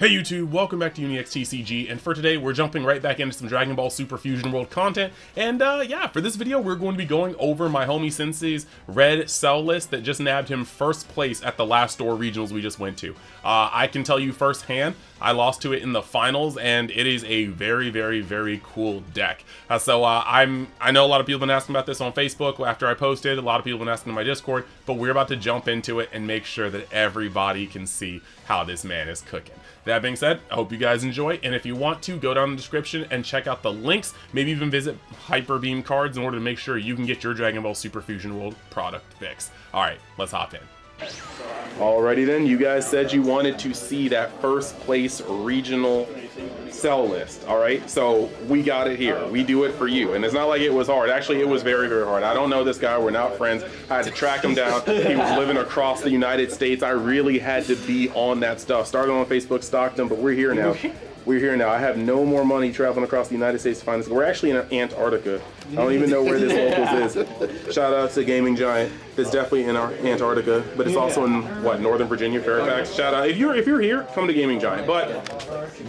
Hey YouTube, welcome back to UniXTCG, and for today we're jumping right back into some Dragon Ball Super Fusion World content, and yeah, for this video we're going to be going over my homie Sensei's red cell list that just nabbed him first place at the last store regionals we just went to. I can tell you firsthand, I lost to it in the finals, and it is a very cool deck. I know a lot of people have been asking about this on Facebook after I posted, a lot of people have been asking in my Discord, but we're about to jump into it and make sure that everybody can see how this man is cooking. That being said, I hope you guys enjoy, and if you want to, go down in the description and check out the links, maybe even visit Hyper Beam Cards in order to make sure you can get your Dragon Ball Super Fusion World product fix. Alright, let's hop in. Alrighty then, you guys said you wanted to see that first place regional cell list, alright? So we got it here. We do it for you. And it's not like it was hard. Actually, it was very hard. I don't know this guy. We're not friends. I had to track him down. He was living across the United States. I really had to be on that stuff. Started on Facebook, stalked him, but we're here now. We're here now. I have no more money traveling across the United States to find this. We're actually in Antarctica. I don't even know where this locals is. Shout out to Gaming Giant. It's definitely in our Antarctica, but it's also in what, Northern Virginia, Fairfax. Shout out. If you're here, come to Gaming Giant. But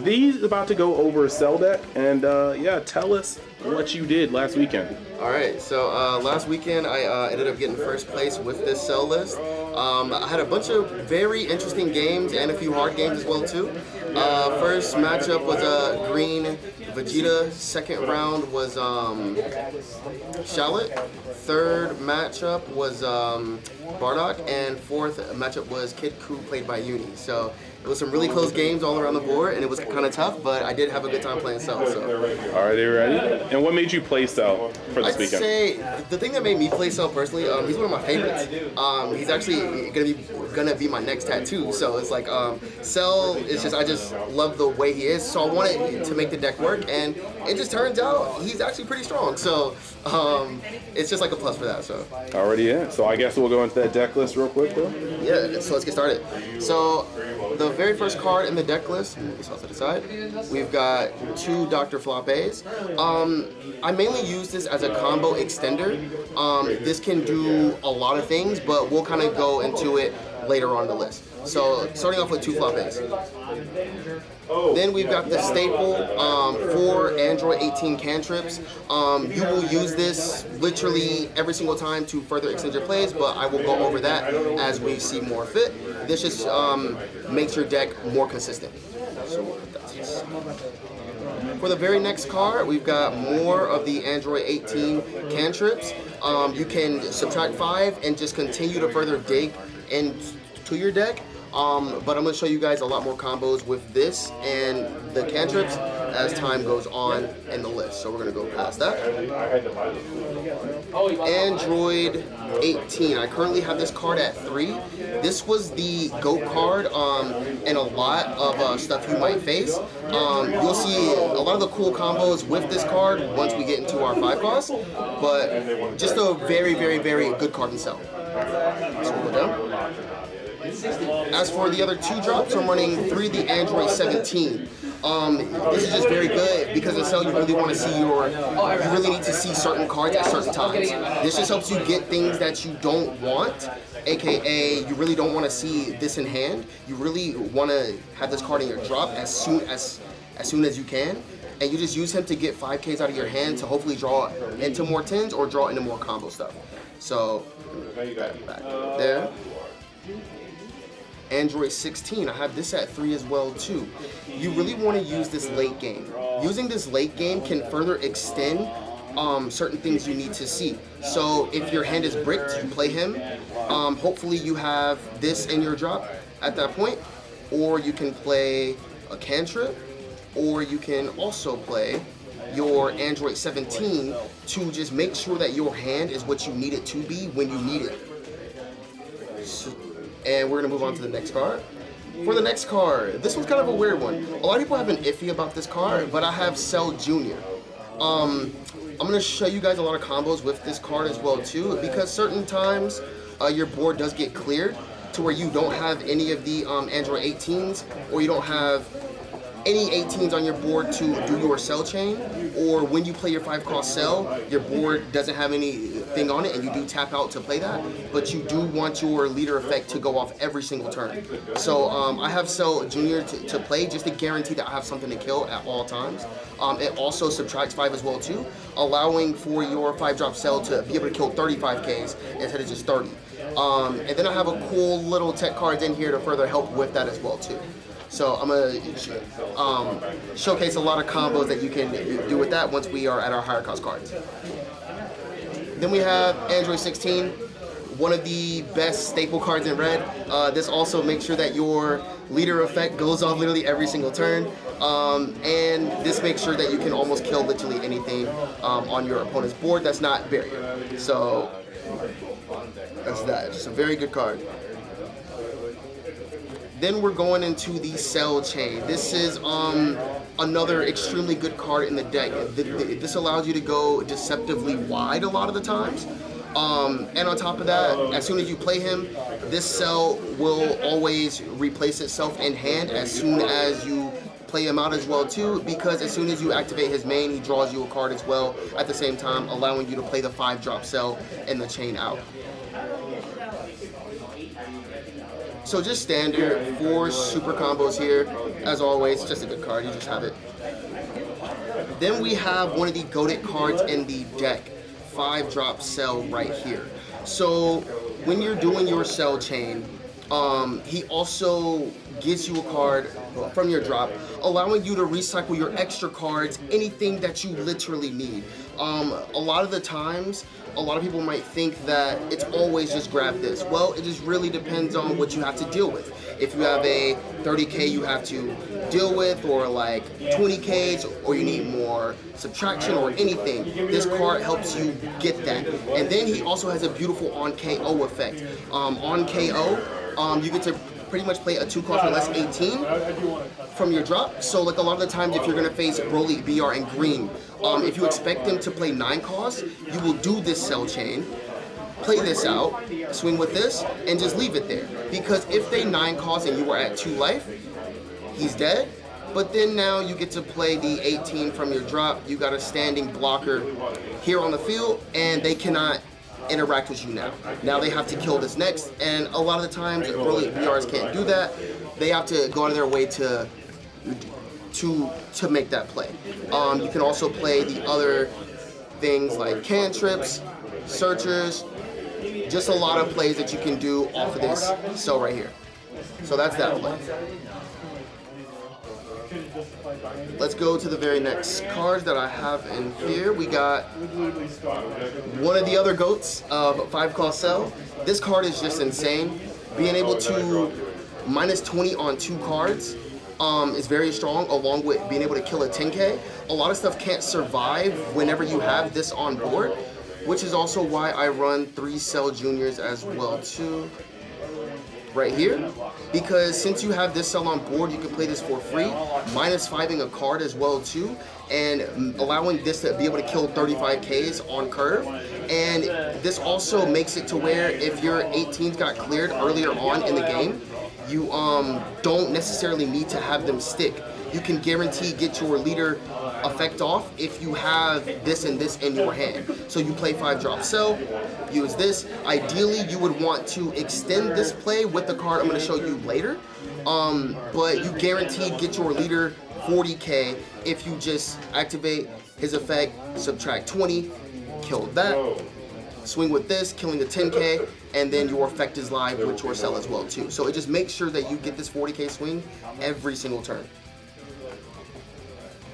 these about to go over a cell deck, and yeah, tell us what you did last weekend. All right, so last weekend I ended up getting first place with this cell list. I had a bunch of very interesting games and a few hard games as well too. First matchup was Green Vegeta. Second round was Shallot. Third matchup was Bardock, and fourth matchup was Kid Ku, played by Uni. So it was some really close games all around the board, and it was kind of tough, but I did have a good time playing Cell. So. All right, are you ready? And what made you play Cell for this weekend? I'd say the thing that made me play Cell personally, he's one of my favorites. He's actually gonna be my next tattoo. So it's like Cell is just, I just love the way he is. So I wanted to make the deck work, and it just turns out he's actually pretty strong. So it's just like a plus for that. So already, yeah. So I guess we'll go into that deck list real quick, though. Yeah. So let's get started. So the very first card in the deck list, move this off to the side, we've got two Dr. Floppes. I mainly use this as a combo extender. This can do a lot of things, but we'll kind of go into it later on the list. So starting off with two Floppes. Then we've got the staple, 4 Android 18 cantrips. You will use this literally every single time to further extend your plays, but I will go over that as we see more fit. This just makes your deck more consistent. So that's for the very next card, we've got more of the Android 18 cantrips. You can subtract 5 and just continue to further dig into your deck. But I'm going to show you guys a lot more combos with this and the cantrips as time goes on in the list. So we're going to go past that. Android 18. I currently have this card at 3. This was the GOAT card in a lot of stuff you might face. You'll see a lot of the cool combos with this card once we get into our 5 cost. But just a very good card in Cell. So we'll go down. As for the other 2 drops, I'm running 3 the Android 17. This is just very good because in Cell you really want to see you really need to see certain cards at certain times. This just helps you get things that you don't want, aka you really don't want to see this in hand. You really want to have this card in your drop as soon as you can. And you just use him to get 5Ks out of your hand to hopefully draw into more 10s or draw into more combo stuff. So, back there. Android 16, I have this at 3 as well too. You really want to use this late game. Using this late game can further extend certain things you need to see. So if your hand is bricked, you play him. Hopefully you have this in your drop at that point, or you can play a cantrip, or you can also play your Android 17 to just make sure that your hand is what you need it to be when you need it. And we're gonna move on to the next card. For the next card, this one's kind of a weird one. A lot of people have been iffy about this card, but I have Cell Jr. I'm gonna show you guys a lot of combos with this card as well too, because certain times your board does get cleared to where you don't have any of the Android 18s, or you don't have any 18s on your board to do your cell chain, or when you play your 5-cost cell, your board doesn't have anything on it and you do tap out to play that, but you do want your leader effect to go off every single turn. So I have Cell Junior to play just to guarantee that I have something to kill at all times. It also subtracts 5 as well too, allowing for your 5-drop cell to be able to kill 35 Ks instead of just 30. And then I have a cool little tech cards in here to further help with that as well too. So I'm gonna showcase a lot of combos that you can do with that once we are at our higher cost cards. Then we have Android 16, one of the best staple cards in red. This also makes sure that your leader effect goes off literally every single turn. And this makes sure that you can almost kill literally anything on your opponent's board that's not barrier. So that's that. Just a very good card. Then we're going into the Cell Chain. This is another extremely good card in the deck. This allows you to go deceptively wide a lot of the times. And on top of that, as soon as you play him, this cell will always replace itself in hand as soon as you play him out as well too, because as soon as you activate his main, he draws you a card as well at the same time, allowing you to play the 5-drop cell and the chain out. So just standard 4 super combos here. As always, just a good card, you just have it. Then we have one of the goated cards in the deck, 5-drop cell right here. So when you're doing your cell chain, he also gives you a card from your drop, allowing you to recycle your extra cards, anything that you literally need. A lot of the times, a lot of people might think that it's always just grab this. Well, it just really depends on what you have to deal with. If you have a 30K you have to deal with, or like 20Ks, or you need more subtraction or anything, this card helps you get that. And then he also has a beautiful on KO effect. On KO, you get to pretty much play a 2-cost or less 18 from your drop. So like a lot of the times if you're gonna face Broly, BR, and Green, if you expect them to play 9 costs, you will do this cell chain, play this out, swing with this, and just leave it there. Because if they 9 costs and you are at 2 life, he's dead. But then now you get to play the 18 from your drop. You got a standing blocker here on the field, and they cannot interact with you now. Now they have to kill this next, and a lot of the times early BRs can't do that. They have to go out of their way to make that play. You can also play the other things like cantrips, searchers, just a lot of plays that you can do off of this cell right here. So that's that play. Let's go to the very next cards that I have in here. We got one of the other goats of 5-cost cell. This card is just insane. Being able to minus 20 on 2 cards is very strong, along with being able to kill a 10K. A lot of stuff can't survive whenever you have this on board, which is also why I run 3 Cell Juniors as well too. Right here, because since you have this cell on board, you can play this for free, minus 5ing a card as well too, and allowing this to be able to kill 35 Ks on curve. And this also makes it to where if your 18s got cleared earlier on in the game, you don't necessarily need to have them stick. You can guarantee get your leader effect off if you have this and this in your hand. So you play 5-drop cell, use this. Ideally, you would want to extend this play with the card I'm going to show you later. But you guaranteed get your leader 40K if you just activate his effect, subtract 20, kill that, swing with this, killing the 10K, and then your effect is live with your cell as well too. So it just makes sure that you get this 40K swing every single turn.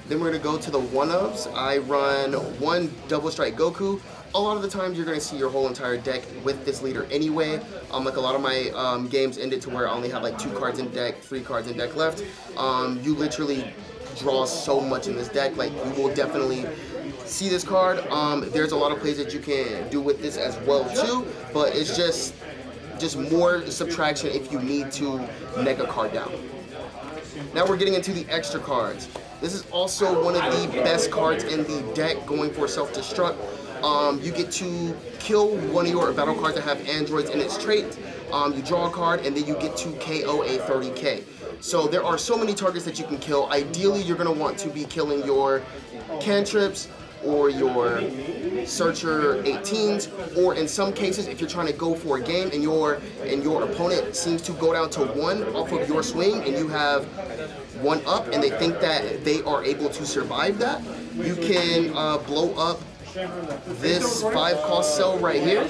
Then we're gonna go to the one-ofs. I run 1 Double Strike Goku. A lot of the times you're gonna see your whole entire deck with this leader anyway. Like a lot of my games ended to where I only have like 2 cards in deck, 3 cards in deck left. You literally draw so much in this deck. Like you will definitely see this card. There's a lot of plays that you can do with this as well too, but it's just more subtraction if you need to neg a card down. Now we're getting into the extra cards. This is also one of the best cards in the deck going for self-destruct. You get to kill one of your battle cards that have androids in its trait. You draw a card and then you get to KO a 30K. So there are so many targets that you can kill. Ideally, you're going to want to be killing your cantrips or your Searcher 18s, or in some cases, if you're trying to go for a game and your opponent seems to go down to 1 off of your swing and you have 1 up and they think that they are able to survive that, you can blow up this 5-cost cell right here.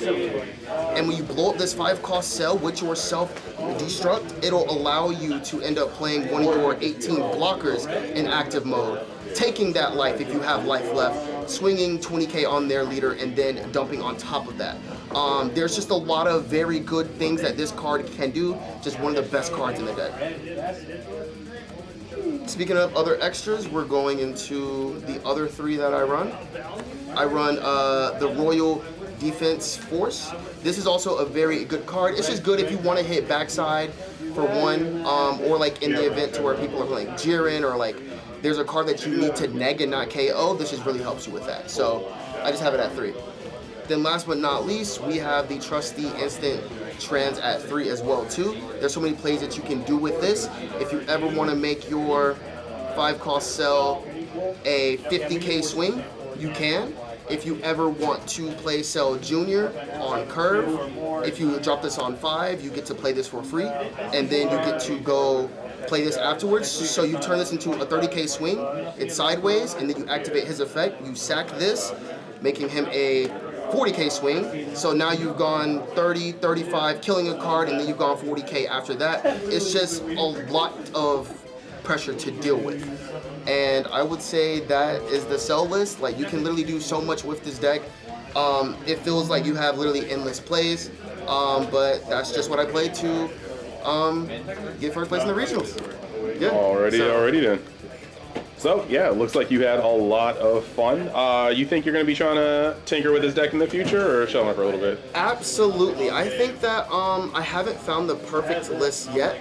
And when you blow up this 5-cost cell with your self-destruct, it'll allow you to end up playing one of your 18 blockers in active mode, taking that life if you have life left, swinging 20k on their leader, and then dumping on top of that. There's just a lot of very good things that this card can do. Just one of the best cards in the deck. Speaking of other extras, we're going into the other 3 that I run. I run the Royal Defense Force. This is also a very good card. It's just good if you want to hit backside for 1, or like in the event to where people are playing Jiren, or like there's a card that you need to neg and not KO. This just really helps you with that. So I just have it at 3. Then last but not least, we have the trusty instant trans at 3 as well too. There's so many plays that you can do with this. If you ever want to make your 5-cost cell a 50k swing, you can. If you ever want to play Cell Junior on curve, if you drop this on 5, you get to play this for free, and then you get to go play this afterwards. So you turn this into a 30k swing, it's sideways, and then you activate his effect, you sack this, making him a 40k swing. So now you've gone 30, 35, killing a card, and then you've gone 40k after that. It's just a lot of pressure to deal with. And I would say that is the cell list. Like, you can literally do so much with this deck. It feels like you have literally endless plays, but that's just what I played to get first place in the regionals. Yeah. Already then. So yeah, it looks like you had a lot of fun. You think you're going to be trying to tinker with this deck in the future, or shut up for a little bit? Absolutely. I think that I haven't found the perfect list yet.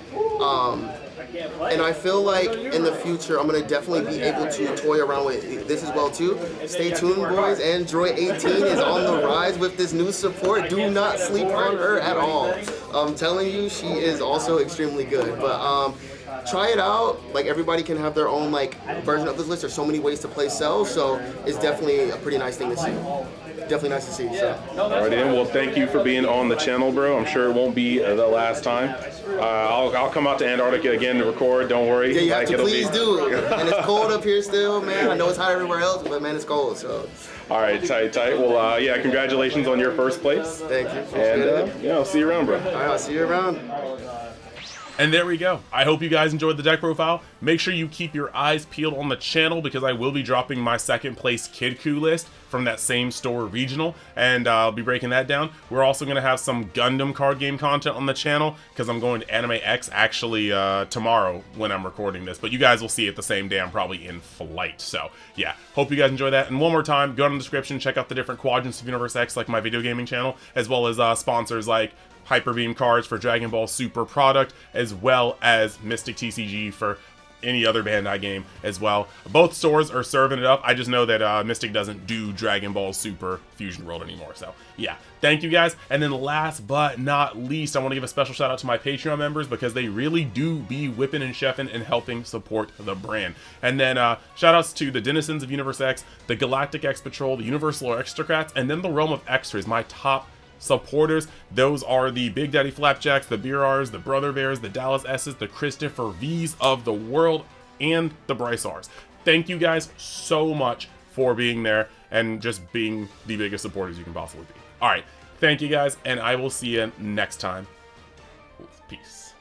And I feel like in the future, I'm going to definitely be able to toy around with this as well too. Stay tuned, boys. Android 18 is on the rise with this new support. Do not sleep on her at all. I'm telling you, she is also extremely good. But try it out. Like, everybody can have their own like version of this list. There's so many ways to play cells, so it's definitely a pretty nice thing to see. Definitely nice to see. So. Alright, then. Well, thank you for being on the channel, bro. I'm sure it won't be the last time. I'll come out to Antarctica again to record. Don't worry. Yeah, you have to please do. And it's cold up here still, man. I know it's hot everywhere else, but man, it's cold. So. All right, tight. Well, yeah, congratulations on your first place. Thank you. And yeah, I'll see you around, bro. All right, I'll see you around. And there we go. I hope you guys enjoyed the deck profile. Make sure you keep your eyes peeled on the channel, because I will be dropping my 2nd place Kid Coup list from that same store regional, and I'll be breaking that down. We're also going to have some Gundam card game content on the channel, because I'm going to Anime X actually tomorrow when I'm recording this, but you guys will see it the same day. I'm probably in flight. So yeah, hope you guys enjoy that. And one more time, go down in the description, check out the different quadrants of Universe X, like my video gaming channel, as well as sponsors like Hyper Beam cards for Dragon Ball Super product, as well as Mystic TCG for any other Bandai game as well. Both stores are serving it up. I just know that Mystic doesn't do Dragon Ball Super Fusion World anymore. So yeah, thank you guys. And then last but not least, I want to give a special shout out to my Patreon members, because they really do be whipping and chefing and helping support the brand. And then shout outs to the Denizens of Universe X, the Galactic X Patrol, the Universal Extracrats, and then the Realm of Extras, my top supporters. Those are the Big Daddy Flapjacks, the Beer R's, the Brother Bears, the Dallas S's, the Christopher V's of the world, and the Bryce R's. Thank you guys so much for being there and just being the biggest supporters you can possibly be. All right, thank you guys, and I will see you next time. Peace.